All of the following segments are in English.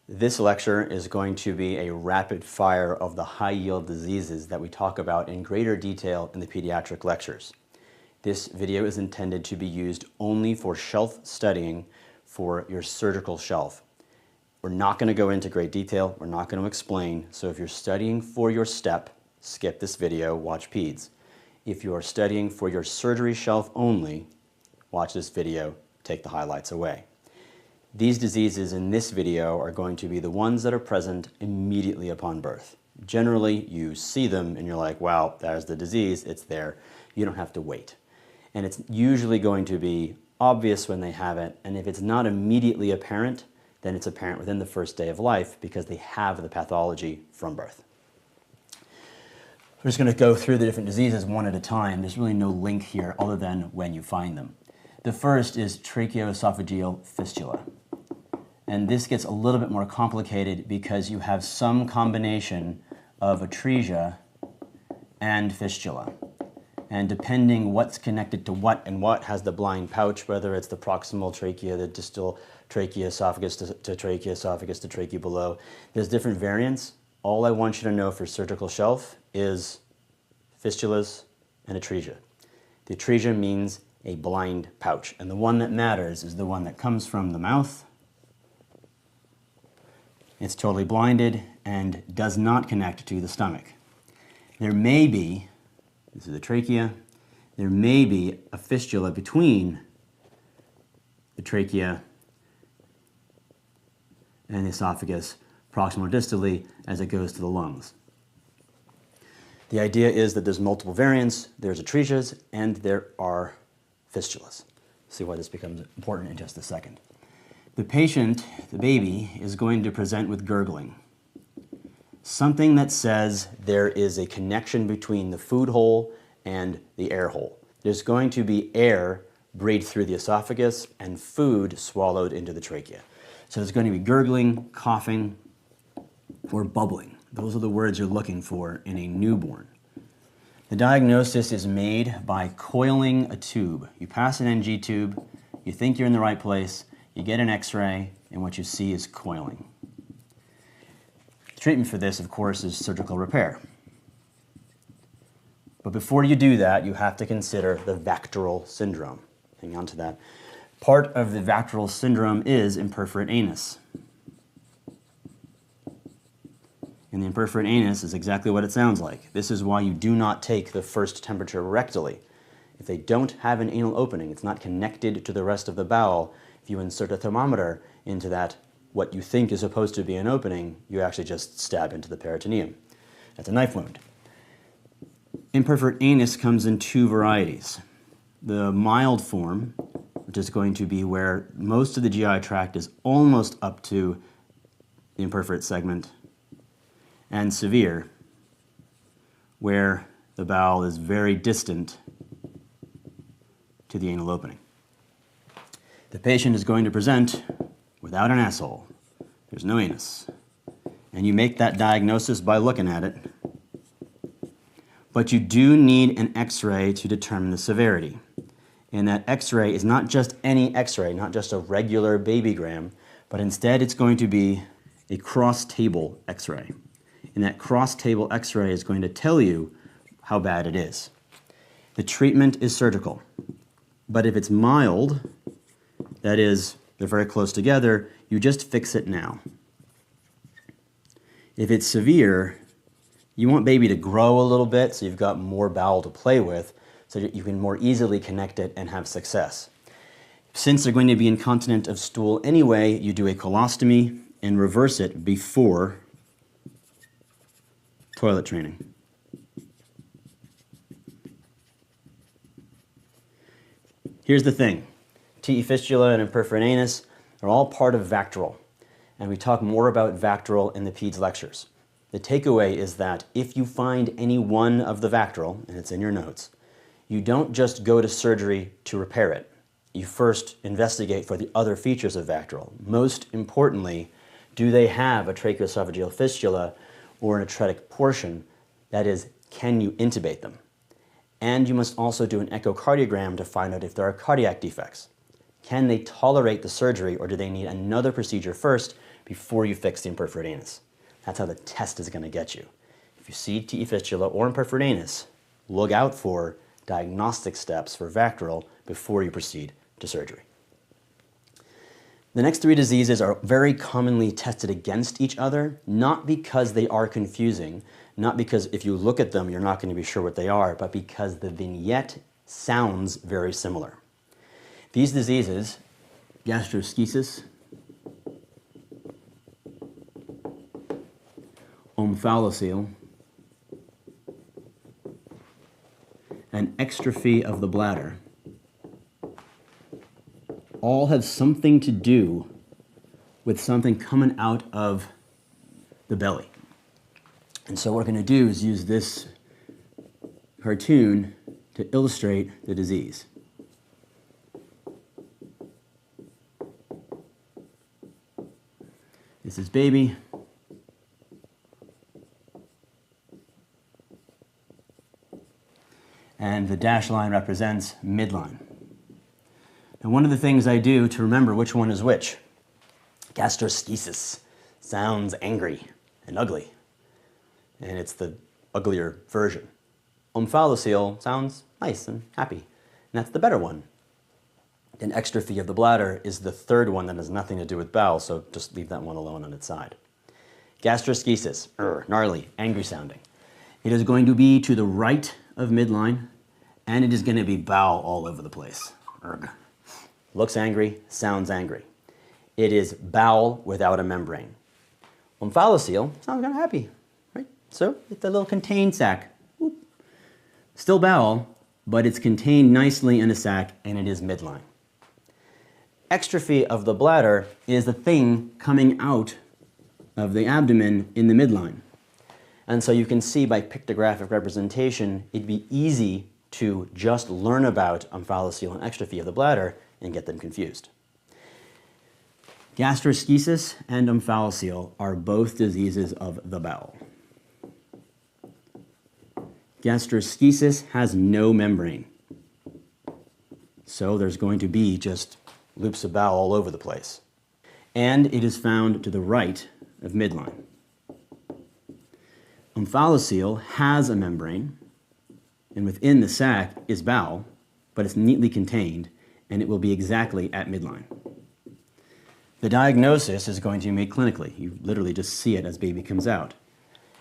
This lecture is going to be a rapid fire of the high-yield diseases that we talk about in greater detail in the pediatric lectures. This video is intended to be used only for shelf studying for your surgical shelf. We're not going to go into great detail, we're not going to explain, so if you're studying for your step, skip this video, watch peds. If you are studying for your surgery shelf only, watch this video, take the highlights away. These diseases in this video are going to be the ones that are present immediately upon birth. Generally, you see them and you're like, wow, there's the disease, it's there. You don't have to wait. And it's usually going to be obvious when they have it, and if it's not immediately apparent, then it's apparent within the first day of life because they have the pathology from birth. We're just going to go through the different diseases one at a time. There's really no link here other than when you find them. The first is tracheoesophageal fistula. And this gets a little bit more complicated because you have some combination of atresia and fistula. And depending what's connected to what and what has the blind pouch, whether it's the proximal trachea, the distal tracheoesophagus to tracheoesophagus to trachea below, there's different variants. All I want you to know for surgical shelf is fistulas and atresia. The atresia means a blind pouch, and the one that matters is the one that comes from the mouth. It's totally blinded and does not connect to the stomach. There may be, this is the trachea, there may be a fistula between the trachea and the esophagus, proximal or distally, as it goes to the lungs. The idea is that there's multiple variants, there's atresias, and there are fistulas. See why this becomes important in just a second. The patient, the baby, is going to present with gurgling. Something that says there is a connection between the food hole and the air hole. There's going to be air breathed through the esophagus and food swallowed into the trachea. So there's going to be gurgling, coughing, or bubbling. Those are the words you're looking for in a newborn. The diagnosis is made by coiling a tube. You pass an NG tube, you think you're in the right place, you get an x-ray, and what you see is coiling. The treatment for this, of course, is surgical repair. But before you do that, you have to consider the Vactural syndrome. Hang on to that. Part of the Vactural syndrome is imperforate anus. And the imperforate anus is exactly what it sounds like. This is why you do not take the first temperature rectally. If they don't have an anal opening, it's not connected to the rest of the bowel, if you insert a thermometer into that, what you think is supposed to be an opening, you actually just stab into the peritoneum. That's a knife wound. Imperforate anus comes in two varieties. The mild form, which is going to be where most of the GI tract is almost up to the imperforate segment, and severe, where the bowel is very distant to the anal opening. The patient is going to present without an asshole. There's no anus. And you make that diagnosis by looking at it. But you do need an x-ray to determine the severity. And that x-ray is not just any x-ray, not just a regular babygram, but instead it's going to be a cross-table x-ray. And that cross-table x-ray is going to tell you how bad it is. The treatment is surgical. But if it's mild, that is, they're very close together, you just fix it now. If it's severe, you want baby to grow a little bit so you've got more bowel to play with so that you can more easily connect it and have success. Since they're going to be incontinent of stool anyway, you do a colostomy and reverse it before toilet training. Here's the thing. TE fistula and imperforate anus are all part of Vactural, and we talk more about Vactural in the PEDS lectures. The takeaway is that if you find any one of the Vactural, and it's in your notes, you don't just go to surgery to repair it. You first investigate for the other features of Vactural. Most importantly, do they have a tracheoesophageal fistula or an atretic portion? That is, can you intubate them? And you must also do an echocardiogram to find out if there are cardiac defects. Can they tolerate the surgery, or do they need another procedure first before you fix the imperforate anus. That's how the test is going to get you. If you see TE fistula or imperforate anus, look out for diagnostic steps for VACTERL before you proceed to surgery. The next three diseases are very commonly tested against each other, not because they are confusing, not because if you look at them you're not going to be sure what they are, but because the vignette sounds very similar. These diseases, gastroschisis, omphalocele, and exstrophy of the bladder, all have something to do with something coming out of the belly. And so what we're going to do is use this cartoon to illustrate the disease. This is baby. And the dashed line represents midline. And one of the things I do to remember which one is which, gastroschisis sounds angry and ugly, and it's the uglier version. Omphalocele sounds nice and happy, and that's the better one. And exstrophy of the bladder is the third one that has nothing to do with bowel, so just leave that one alone on its side. Gastroschisis, gnarly, angry sounding. It is going to be to the right of midline, and it is going to be bowel all over the place. Looks angry, sounds angry. It is bowel without a membrane. Omphalocele sounds kind of happy, right? So it's a little contained sac. Whoop. Still bowel, but it's contained nicely in a sac, and it is midline. Exstrophy of the bladder is the thing coming out of the abdomen in the midline. And so you can see by pictographic representation, it'd be easy to just learn about omphalocele and exstrophy of the bladder and get them confused. Gastroschisis and omphalocele are both diseases of the bowel. Gastroschisis has no membrane, so there's going to be just loops of bowel all over the place. And it is found to the right of midline. Omphalocele has a membrane, and within the sac is bowel, but it's neatly contained, and it will be exactly at midline. The diagnosis is going to be made clinically. You literally just see it as baby comes out.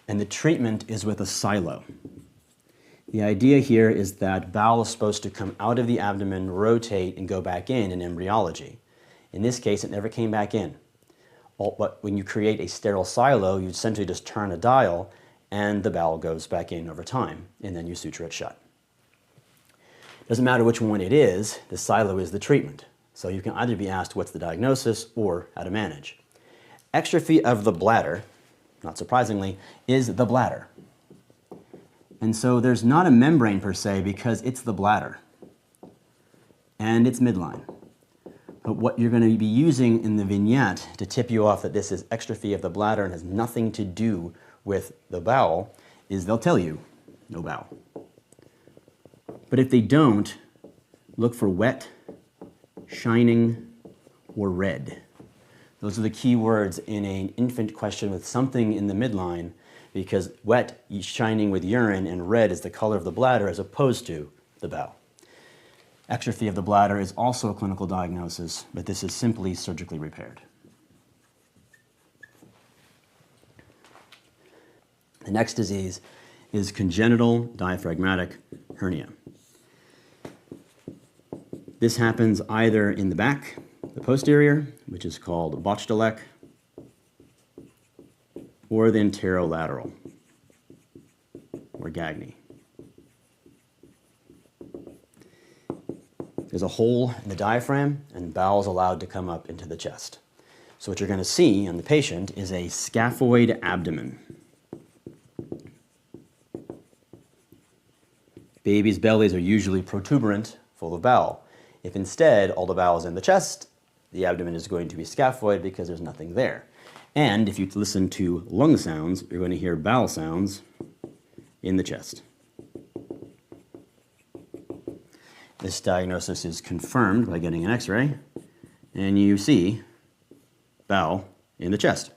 And the treatment is with a silo. The idea here is that bowel is supposed to come out of the abdomen, rotate, and go back in embryology. In this case, it never came back in. But when you create a sterile silo, you essentially just turn a dial, and the bowel goes back in over time, and then you suture it shut. Doesn't matter which one it is, the silo is the treatment. So you can either be asked what's the diagnosis or how to manage. Exstrophy of the bladder, not surprisingly, is the bladder. And so there's not a membrane per se because it's the bladder and it's midline. But what you're going to be using in the vignette to tip you off that this is exstrophy of the bladder and has nothing to do with the bowel is they'll tell you no bowel. But if they don't, look for wet, shining, or red. Those are the key words in an infant question with something in the midline, because wet, shining with urine, and red is the color of the bladder as opposed to the bowel. Exstrophy of the bladder is also a clinical diagnosis, but this is simply surgically repaired. The next disease is congenital diaphragmatic hernia. This happens either in the back, the posterior, which is called Bochdalek, or the anterolateral, or Gagny. There's a hole in the diaphragm, and bowel is allowed to come up into the chest. So what you're going to see in the patient is a scaphoid abdomen. Babies' bellies are usually protuberant, full of bowel. If instead all the bowel is in the chest, the abdomen is going to be scaphoid because there's nothing there. And if you listen to lung sounds, you're going to hear bowel sounds in the chest. This diagnosis is confirmed by getting an X-ray, and you see bowel in the chest.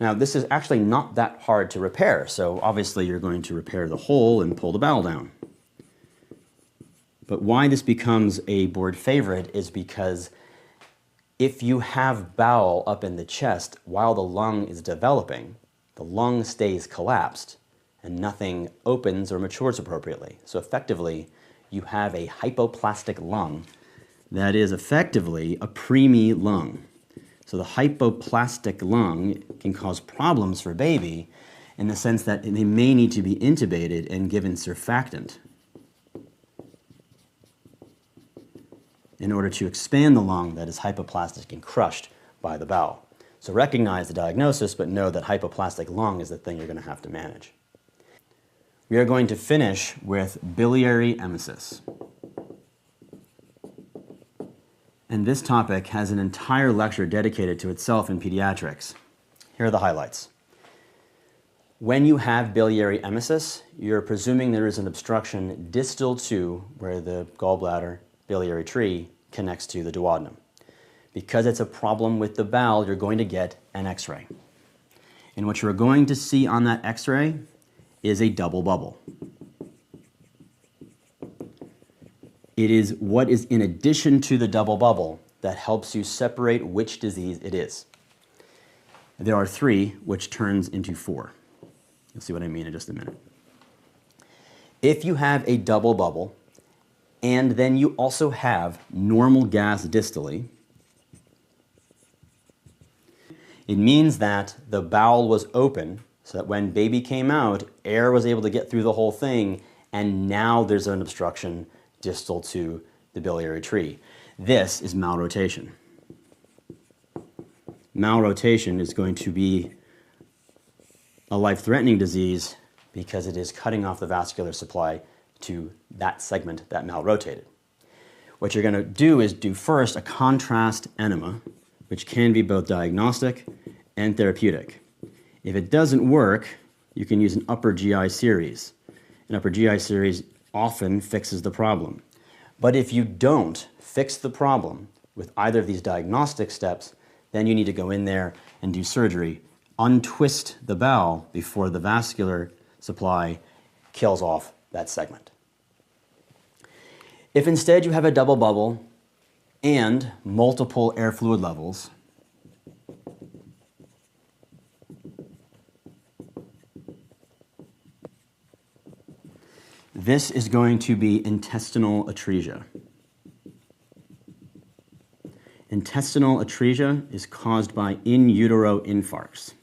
Now, this is actually not that hard to repair, so obviously you're going to repair the hole and pull the bowel down. But why this becomes a board favorite is because if you have bowel up in the chest while the lung is developing, the lung stays collapsed and nothing opens or matures appropriately. So effectively, you have a hypoplastic lung that is effectively a preemie lung. So the hypoplastic lung can cause problems for baby in the sense that they may need to be intubated and given surfactant in order to expand the lung that is hypoplastic and crushed by the bowel. So recognize the diagnosis, but know that hypoplastic lung is the thing you're going to have to manage. We are going to finish with biliary emesis. And this topic has an entire lecture dedicated to itself in pediatrics. Here are the highlights. When you have biliary emesis, you're presuming there is an obstruction distal to where the gallbladder biliary tree connects to the duodenum. Because it's a problem with the bowel, you're going to get an X-ray. And what you're going to see on that X-ray is a double bubble. It is what is in addition to the double bubble that helps you separate which disease it is. There are 3, which turns into 4. You'll see what I mean in just a minute. If you have a double bubble, and then you also have normal gas distally, it means that the bowel was open so that when baby came out, air was able to get through the whole thing, and now there's an obstruction distal to the biliary tree. This is malrotation. Malrotation is going to be a life-threatening disease because it is cutting off the vascular supply to that segment that malrotated. What you're going to do is do first a contrast enema, which can be both diagnostic and therapeutic. If it doesn't work, you can use an upper GI series. An upper GI series often fixes the problem. But if you don't fix the problem with either of these diagnostic steps, then you need to go in there and do surgery, untwist the bowel before the vascular supply kills off that segment. If instead you have a double bubble and multiple air fluid levels, this is going to be intestinal atresia. Intestinal atresia is caused by in utero infarcts.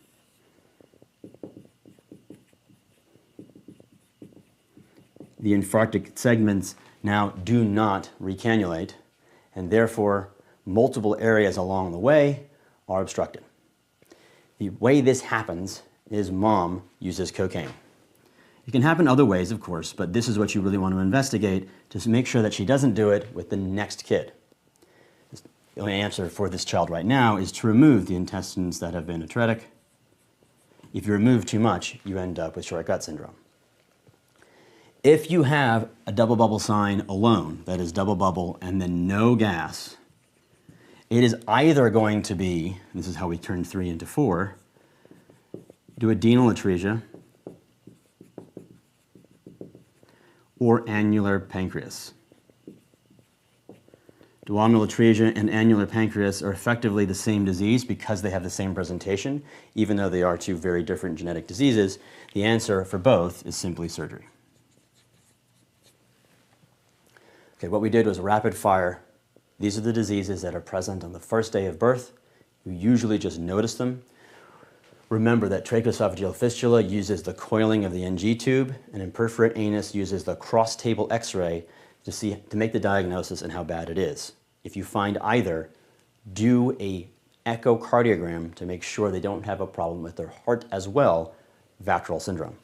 The infarctic segments now do not recannulate, and therefore multiple areas along the way are obstructed. The way this happens is mom uses cocaine. It can happen other ways, of course, but this is what you really want to investigate to make sure that she doesn't do it with the next kid. The only answer for this child right now is to remove the intestines that have been atretic. If you remove too much, you end up with short gut syndrome. If you have a double bubble sign alone, that is double bubble and then no gas, it is either going to be, this is how we turn 3 into 4, duodenal atresia or annular pancreas. Duodenal atresia and annular pancreas are effectively the same disease because they have the same presentation, even though they are 2 very different genetic diseases. The answer for both is simply surgery. Okay, what we did was rapid fire. These are the diseases that are present on the first day of birth. You usually just notice them. Remember that tracheoesophageal fistula uses the coiling of the NG tube, and imperforate anus uses the cross-table X-ray to make the diagnosis and how bad it is. If you find either, do a echocardiogram to make sure they don't have a problem with their heart as well, Vacral syndrome.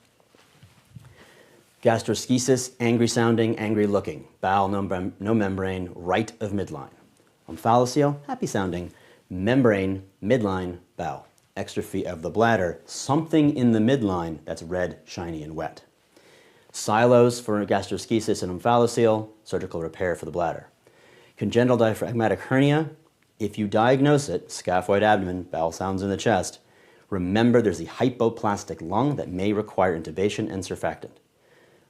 Gastroschisis, angry sounding, angry looking. Bowel, no membrane, right of midline. Omphalocele, happy sounding. Membrane, midline, bowel. Exstrophy of the bladder, something in the midline that's red, shiny, and wet. Silos for gastroschisis and omphalocele, surgical repair for the bladder. Congenital diaphragmatic hernia, If you diagnose it, scaphoid abdomen, bowel sounds in the chest, remember there's the hypoplastic lung that may require intubation and surfactant.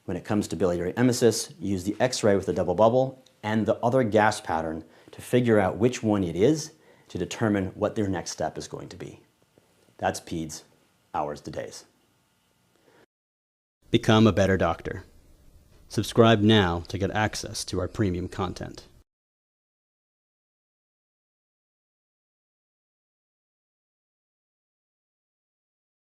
When it comes to biliary emesis, use the X-ray with the double bubble and the other gas pattern to figure out which one it is to determine what their next step is going to be. That's PEDS, hours to days. Become a better doctor. Subscribe now to get access to our premium content.